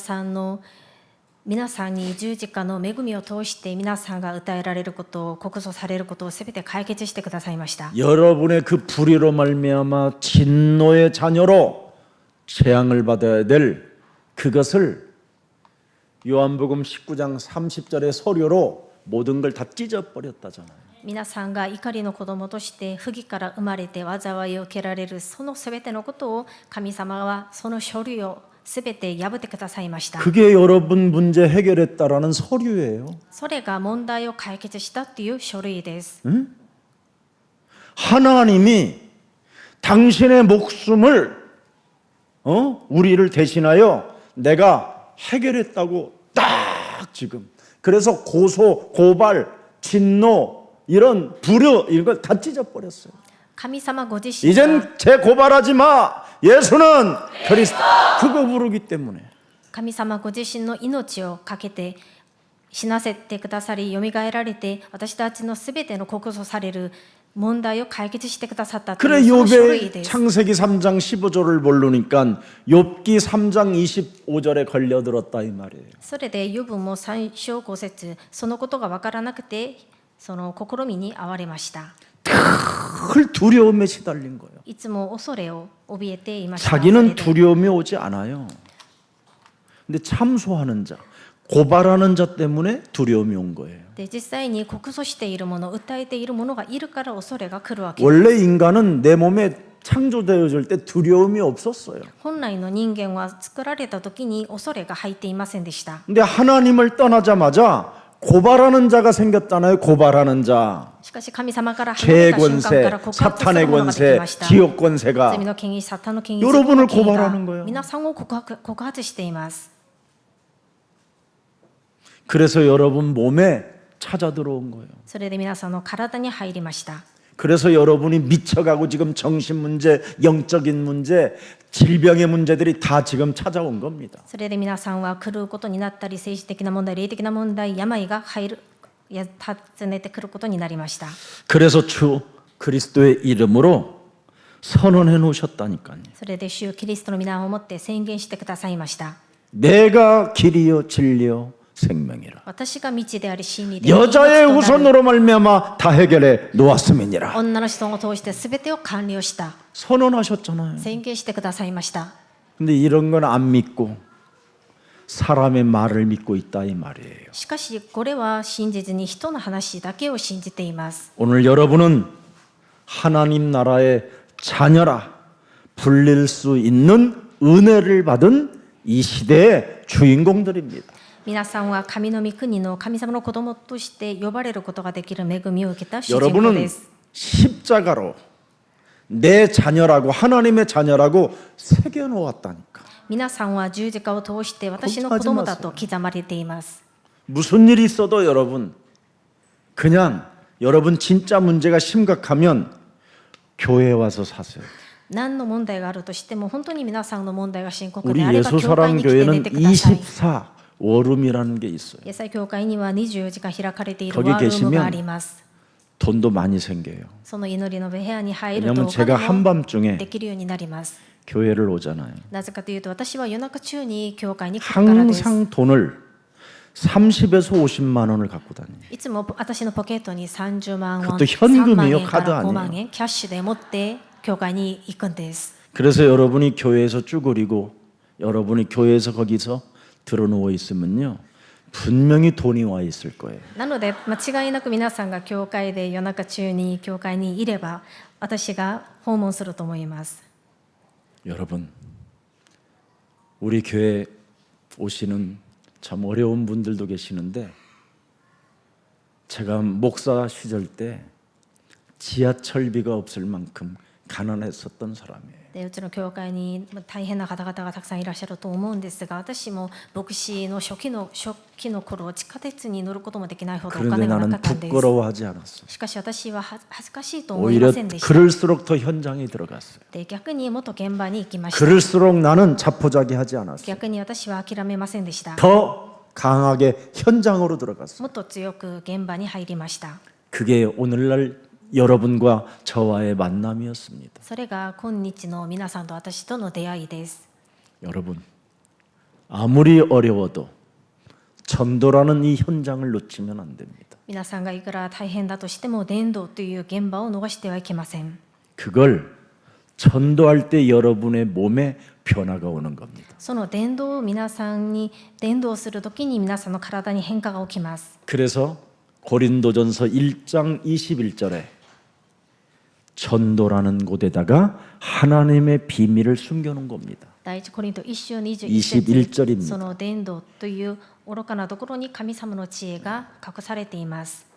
さんに十字架の恵みを通して皆さんが訴えられることを告訴されることをすべて解決してくださいました。 여러분의 그 불의로 말미암아 진노의 자녀로 재앙을 받아야 될 그것을 요한복음 19장 30절의 서료로 모든 걸 다 찢어버렸다잖아요. 皆さんが怒りの子供として不義から生まれて災いを受けられるそのすべてのことを神様はその書類をすべて破ってくださいました。 그게 여러분 문제 해결했다라는 서류예요. それが問題を解決したという書類です。 하나님이 당신의 목숨을 우리를 대신하여 내가 해결했다고 딱 지금. 그래서 고소, 고발, 진노 이런 불효 이런 걸 다 찢어버렸어요. 神様ご自身が 이젠 재 고발하지 마. 예수는 그리스도. 그거 부르기 때문에. 神様ご自身の命をかけて死なせてくださり、よみがえられて私たちのすべての告訴される問題を解決してくださったとい 그래 うその書類 욥의 です。 창세기 3장 15절을 모르니까 욥기 3장 25절에 걸려들었다 이 말이에요. それでヨブも3章5節そのことが分からなくてその試みに遭われました。 늘 두려움에 시달린 거예요. いつも恐れを怯えていました。 자기는 それで 두려움이 오지 않아요. 근데 참소하는 자, 고발하는 자 때문에 두려움이 온 거예요. で実際に告訴しているもの、訴えているものがいるから恐れが来るわけです。 원래 인간은 내 몸에 창조되어질 때 두려움이 없었어요. 本来の人間は作られた時に恐れが入っていませんでした。 근데 하나님을 떠나자마자 고발하는 자가 생겼잖아요. 고발하는 자. しかし神様から離れ 죄 た瞬間か 권세, ら告発す 사탄의 るものができ 권세, ました。 지옥 권세가 罪の権威、サタンの権威、 여러분을 罪の権威 고발하는 거예요. が皆さんを告発しています。 그래서 여러분 몸에 찾아 들어온 거예요. それで皆さんの体に入りました。 그래서 여러분이 미쳐가고 지금 정신 문제, 영적인 문제, 질병의 문제들이 다 지금 찾아온 겁니다. それで皆さんは狂うことになったり、政治的な問題、霊的な問題、病が入る、訪ねてくることになりました。 그래서 주 그리스도의 이름으로 선언해 놓으셨다니까요. それで主キリストの皆をもって宣言してくださいました。 내가 길이요 진리요 생명이라. 私が道であり真理で 여자의 命となる 후손으로 말미암아 다 해결해 놓았음이니라. 女の子孫を通して全てを完了した。 선언하셨잖아요. 宣言してくださいました。 근데 이런 건 안 믿고 사람의 말을 믿고 있다 이 말이에요. しかしこれは信じずに人の話だけを信じています。 오늘 여러분은 하나님 나라의 자녀라 불릴 수 있는 은혜를 받은 이 시대의 주인공들입니다. 皆さんは神の御国の神様の子供として呼ばれることができる恵みを受けた主人公 여러분은 です。 십자가로 내 자녀라고 하나님의 자녀라고 새겨 놓았다니까. 皆さんは十字架を通して私の子供だと刻まれています。 무슨 일이 있어도 여러분 그냥 여러분 진짜 문제가 심각하면 교회에 와서 사세요. 何の問題があるとしても本当に皆さんの問題が深刻 우리 であれば教会 예수사랑 に来て寝 교회는 てください。 24 워룸이라는 게 있어요. 野菜教会には24時間開かれている 거기 ワールームがあ 계시면 ります。 돈도 많이 생겨요. その祈りの部屋に入ると 왜냐하면 お金 제가 も 한밤중에 できるようになります。 교회를 오잖아요. なぜかというと私は夜中中に教会に来るからです。 항상 돈을 30에서 50만 원을 갖고 다녀요. いつも私のポケットに30万ウォン、 그것도 현금이에요. 3万円か 카드 ら 아니에요. 5万円キャッシュで持って教会に行くんです。 그래서 여러분이 교회에서 쭈그리고 여러분이 교회에서 거기서 들어 누워 있으면요. 분명히 돈이 와 있을 거예요. なので間違いなく皆さんが教会で夜中中に教会にいれば私が訪問すると思います。 여러분, 우리 교회 오시는 참 어려운 분들도 계시는데 제가 목사 시절 때 지하철비가 없을 만큼 가난했었던 사람이에요. でうちの教会に大変な方々がたくさんいらっしゃると思うんですが、私も牧師の初期の頃地下鉄に乗ることもできないほどお 그런데 金がなか 나는 ったんです。 부끄러워하지 않았어요. しかし私は恥ずかしいと思いま 오히려 せんでした。 그럴수록 더 현장에 들어갔어요. で逆にもっと現場に行きました。 그럴수록 나는 자포자기하지 않았어요. 逆に私は諦めませんでした。 더 강하게 현장으로 들어갔어요. もっと強く現場に入りました。 그게 오늘날 여러분과 저와의 만남이었습니다. それが今日の皆さんと私との出会いです。 여러분, 아무리 어려워도 전도라는 이 현장을 놓치면 안 됩니다. 皆さんがいくら大変だとしても伝道という現場を逃してはいけません。 그걸 전도할 때 여러분의 몸에 변화가 오는 겁니다. その伝道を皆さんに伝道するときに皆さんの体に変化が起きます。 그래서 고린도전서 1장 21절에 전도라는 곳에다가 하나님의 비밀을 숨겨놓은 겁니다. 第一コリント1章21 21節 절입니다. その伝道という愚かなところに神様の知恵が隠されています。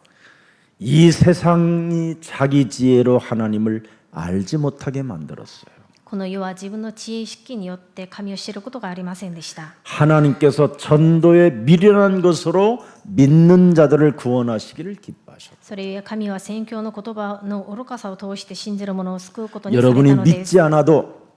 이 세상이 자기 지혜로 하나님을 알지 못하게 만들었어요. この世は自分の知恵意識によって神を知ることがありませんでした。 하나님께서 전도의 미련한 것으로 믿는 자들을 구원하시기를 기뻐하셨다. それゆえ神は宣教の言葉の愚かさを通して信じる者を救うことにされた 여러분이 のです。 믿지 않아도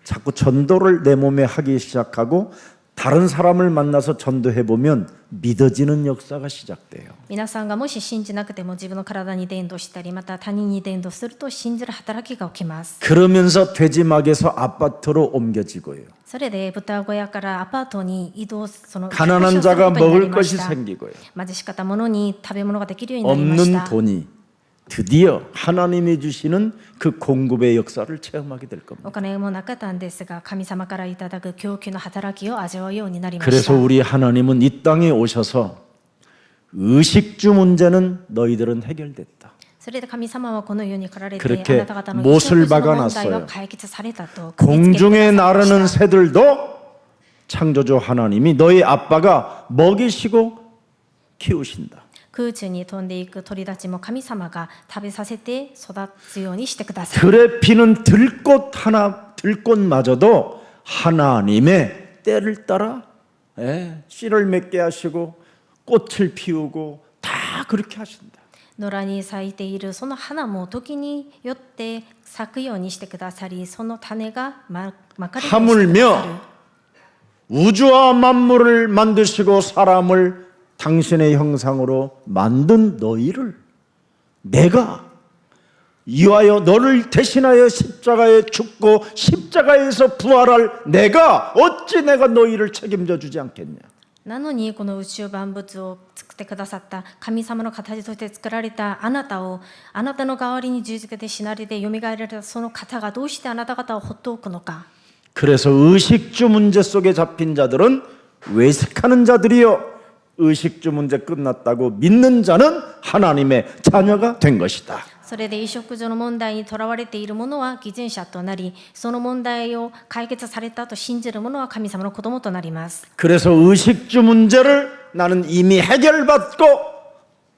자꾸 전도를 내 몸에 하기 시작하고 다른 사람을 만나서 전도해 보면 믿어지는 역사가 시작돼요. 皆さんがもし信じなくても自分の体に伝道したりまた他人に伝道すると信じる働きが起きます。 그러면서 돼지막에서 아파트로 옮겨지고요. それで豚小屋からアパートに移動その 가난한 引っ越しをする 자가 ことになり 먹을 ま 것이 した。 생기고요. 貧しかった者に食べ物ができるようになりまし 없는 た。 돈이 드디어 하나님이 주시는 그 공급의 역사를 체험하게 될 겁니다. お金もなかったんですが神様からいただく供給の働きを味わうようになりまし 그래서 た。 우리 하나님은 이 땅에 오셔서 의식주 문제는 너희들은 해결됐다. それで神様はこの世に来られて 그렇게 あなた方の 못을 衣食住の問 박아놨어요. 題は解決されたと決めつけてくだ 공중에 さいま 나르는 した。 새들도 창조주 하나님이 너희 아빠가 먹이시고 키우신다. 空中に飛んでいく鳥たちも神様が食べさせて育つようにしてください。 들에 피는 들꽃마저도 하나님의 때를 따라 씨를 맺게 하시고 꽃을 피우고 다 그렇게 하신다. 野良に咲いているその花も時によって咲くようにしてくださり、その種がまかれるようにしてくださる。 하물며 우주와 만물을 만드시고 사람을 당신의 형상으로 만든 너희를 내가 이와여 너를 대신하여 십자가에 죽고 십자가에서 부활할 내가 어찌 내가 너희를 책임져 주지 않겠냐. なのにこの宇宙万物を作ってくださった神様の形として作られたあなたをあなたの代わりに十字架で死なれてよみがえられたその方がどうしてあなた方を放っておくのか。 그래서 의식주 문제 속에 잡힌 자들은 외식하는 자들이요 의식주 문제 끝났다고 믿는 자는 하나님의 자녀가 된 것이다. それで衣食住の問題にとらわれている者は偽善者となり、その問題を解決されたと信じる者は神様の子供となります。 그래서 의식주 문제를 나는 이미 해결받고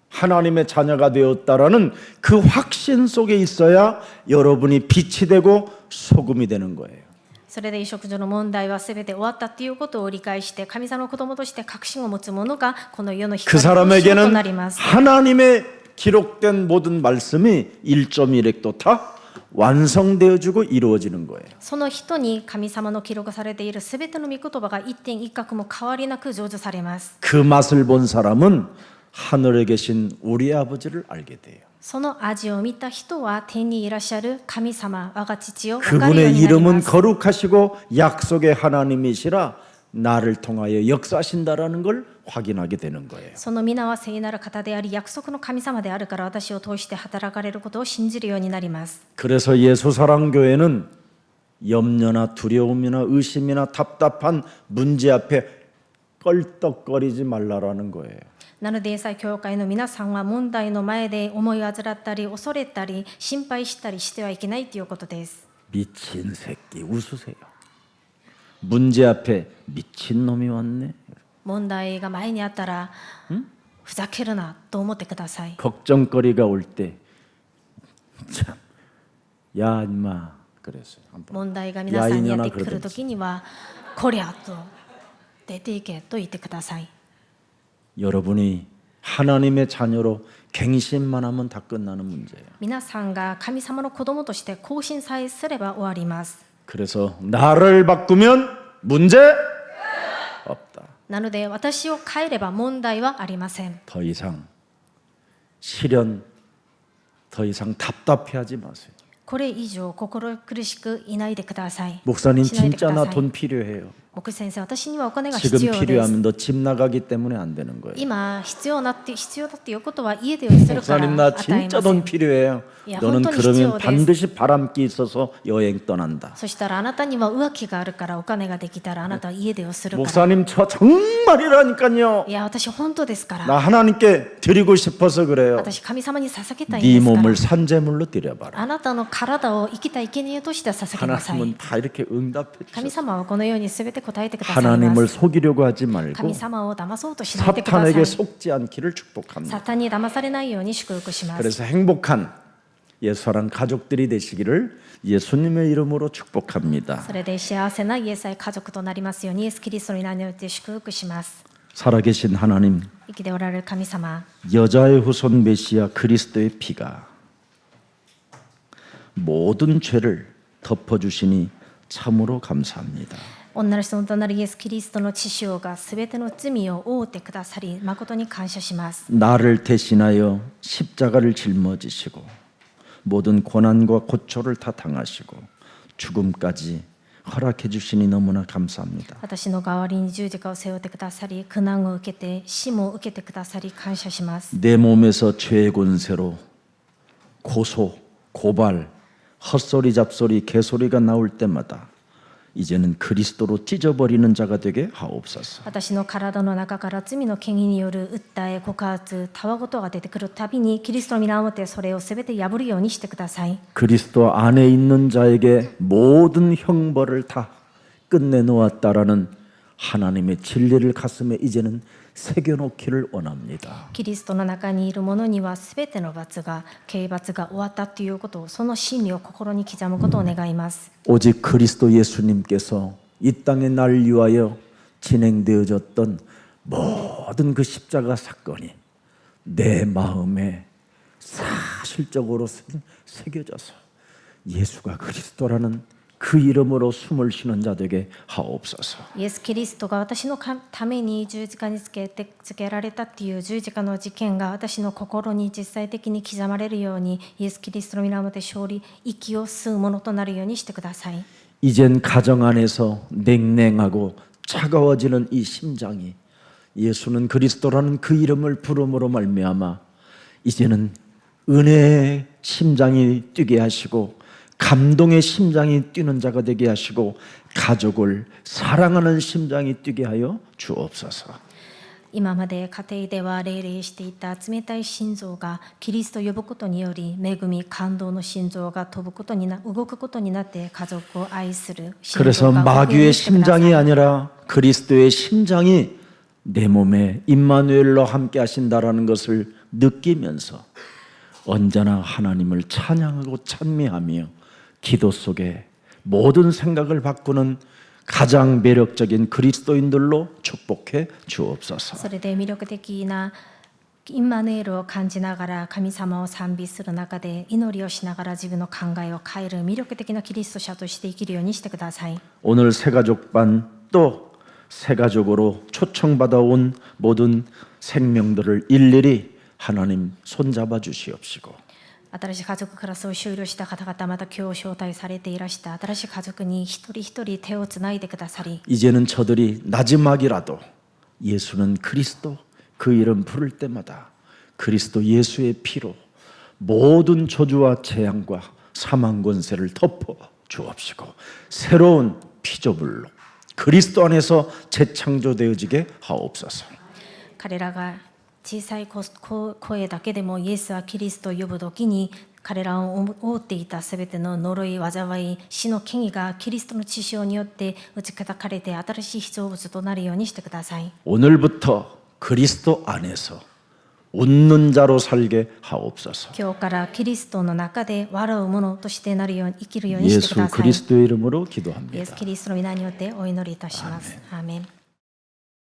하나님의 자녀가 되었다라는 그 확신 속에 있어야 여러분이 빛이 되고 소금이 되는 거예요. それで衣食住の問題はすべて終わったということを理解して神様の子供として確信を持つ者がこの世の 그 光の塩となり 사람에게는 ます。 하나님의 기록된 모든 말씀이 1.1획도 다 완성되어지고 이루어지는 거예요. その人に神様の記録されているすべての御言葉が一点一角も変わりなく成就されます。 그 맛을 본 사람은 하늘에 계신 우리 아버지를 알게 돼요. その味を見た人は天にいらっしゃる神様我が父を分かるよう 그분의 になりま 이름은 す。 거룩하시고 약속의 하나님이시라 나를 통하여 역사하신다라는 걸 확인하게 되는 거예요. その皆は聖なる方であり約束の神様であるから私を通して働かれることを信じるようになります。 그래서 예수사랑교회는 염려나 두려움이나 의심이나 답답한 문제 앞에 껄떡거리지 말라라는 거예요. なので英才教会の皆さんは問題の前で思い患ったり恐れたり心配したりしてはいけないということです。 미친 새끼 웃으세요. 문제 앞에 미친 놈이 왔네. 問題が前にあったら、ふざけるなと思ってください。 걱정거리가 올 때 참, 야 임마 그랬어요. 한번. 問題が皆さんにやってくるときには、こりゃと出ていけと言ってください。 여러분이 하나님의 자녀로 갱신만 하면 다 끝나는 문제예요. 皆さんが神様の子供として更新さえすれば終わります。 그래서 나를 바꾸면 문제 없다. なので私を変えれば問題はありません。 더 이상 시련 더 이상 답답해하지 마세요. これ以上心苦しくいないでください。 목사님 しないでく 진짜 だ 나 さい。 돈 필요해요. 牧師先生、私にはお金が 지금 必要です。 필요하면 너 집 나가기 때문에 안 되는 거예요. 今必要だっていうことは家でをするから 목사님 나 与え 진짜 ません。 돈 필요해요. 야, 너는 혼돈이 그러면 필요해요. 반드시 바람기 있어서 여행 떠난다. そしたらあなたには浮気があるからお金ができたらあなたは家出をするから。 목사님 저 정말이라니까요. いや、私本当ですか 나 ら。 하나님께 드리고 싶어서 그래요. 私神様に捧げたいん 네 ですから。 몸을 산재물로 드려봐라. あなたの体を生きた生贄として捧げなさい。 하나님은 다 이렇게 응답해 神 주셨어요. 様はこのように全て答えてくださいま 하나님을 す。 속이려고 하지 말고 神様を騙そうとしないでくださ 사탄에게 い。 속지 않기를 축복합니다. サタンに騙されないように祝福します。 그래서 행복한 예수랑 가족들이 되시기를 예수님의 이름으로 축복합니다. それで幸せなイエス愛家族となりますようにイエス・キリストの名によって祝福します。 살아계신 하나님, 生きておられる神様、 여자의 후손 메시아 그리스도의 피가 모든 죄를 덮어주시니 참으로 감사합니다. 女の人となるイエス・キリストの血潮がすべての罪を覆ってくださり誠に感謝します。 나를 대신하여 십자가를 짊어지시고 모든 고난과 고초를 다 당하시고 죽음까지 허락해 주시니 너무나 감사합니다. 私の代わりに十字架を背負ってくださり苦難を受けて死も受けてくださり感謝します。 내 몸에서 죄의 권세로 고소, 고발, 헛소리, 잡소리, 개소리가 나올 때마다 이제는 그리스도로 찢어버리는 자가 되게 하옵소서. 私の体の中から罪の権威による訴え、告発、たわごとが出てくるたびにキリストの皆をもってそれをすべて破るようにしてください。 그리스도 안에 있는 자에게 모든 형벌을 다 끝내놓았다라는 하나님의 진리를 가슴에 이제는 새겨놓기를 원합니다. キリストの中にいる者にはすべての罰が、刑罰が終わったということを、その真理を心に刻むことを願います。 오직 그리스도 예수님께서 이 땅에 나를 위하여 진행되어졌던 모든 그 십자가 사건이 내 마음에 사실적으로 새겨져서 예수가 그리스도라는 그 이름으로 숨을 쉬는 자 되게 하옵소서. イエス・キリストが私のために十字架につけられたっていう十字架の事件が私の心に実際的に刻まれるようにイエス・キリストの皆をもって息を吸うものとなるようにしてください。 이젠 가정 안에서 냉랭하고 차가워지는 이 심장이 예수는 그리스도라는 그 이름을 부름으로 말미암아 이제는 은혜의 심장이 뛰게 하시고 감동의 심장이 뛰는 자가 되게 하시고 가족을 사랑하는 심장이 뛰게 하여 주옵소서. 今まで家庭では霊々していた冷たい心臓がキリストを呼ぶことにより恵み感動の心臓が動くことになって家族を愛する心 그래서 臓が動くよう 마귀의 にしてください。 심장이 아니라 그리스도의 심장이 내 몸에 임마누엘로 함께 하신다라는 것을 느끼면서 언제나 하나님을 찬양하고 찬미하며 기도 속에 모든 생각을 바꾸는 가장 매력적인 그리스도인들로 축복해 주옵소서. それで魅力的なインマヌエルを感じながら神様を賛美する中で祈りをしながら自分の考えを変える魅力的なキリスト者として生きるようにしてください。 오늘 새가족반 또 새가족으로 초청받아 온 모든 생명들을 일일이 하나님 손잡아 주시옵시고 新しい家族クラスを終了した方々、また今日招待されていらした新しい家族に一人一人手をつないでくださり、 이제는 저들이 나지막이라도 예수는 그리스도 그 이름 부를 때마다 그리스도 예수의 피로 모든 저주와 재앙과 사망 권세를 덮어 주옵시고 새로운 피조물로 그리스도 안에서 재창조되어지게 하옵소서. 彼らが小さい声だけでもイエスはキリストを呼ぶときに彼らを覆っていたすべての呪い、災い、死の権威がキリストの血潮によって打ち砕かれて新しい被造物となるようにしてください。 오늘부터 그리스도 안에서 웃는 자로 살게 하옵소서. 今日からキリストの中で笑う者としてなるように生きるようにしてく 예수 ださい。 그리스도의 이름으로 イエス・ 기도합니다. キリストの皆によってお祈りいたします。アーメン。